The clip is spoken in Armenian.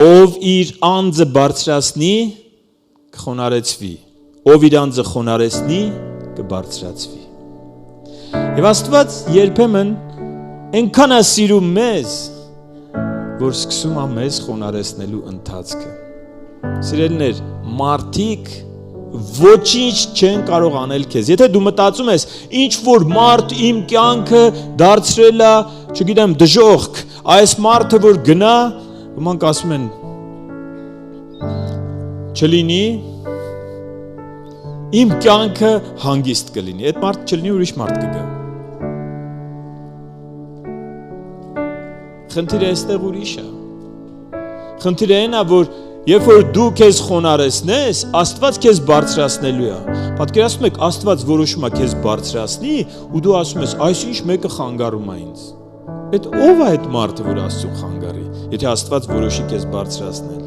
Ով իր անձը բարձրացնի, կխոնարհեցվի, ով իր անձը խոնարհեցնի, կբարձրացվի։ Եվ Աստված երբեմն այնքան է սիրում մեզ, որ սկսում է մեզ խոնարհեցնելու ընթացքը։ Սիրելիներ, մարդիկ ոչինչ չեն կարող անել քեզ։ Եթե դու մտածում ես, ինչ որ մարդ իմ կյանքը դարձրել է, չգիտեմ, դժոխք, այս մարդը որ գնա, ոմանք ասում են, չլինի, իմ կյանքը հանգիստ կլինի։ Այդ մարդ չլինի, ուրիշ մարդ կգա։ Խնդիրը այստեղ ուրիշ է։ Խնդիրը այն է, որ երբ որ դու քեզ խոնարհեցնես, Աստված քեզ բարձրացնելու է։ Պատկերացնում եք, Աստված որոշում է քեզ բարձրացնի, ու դու ասում ես, այսինչ մեկը խանգարում է ինձ։ Այդ ով է այդ մարդը, որ Աստծուն խանգարի, եթե Աստված որոշի քեզ բարձրացնել։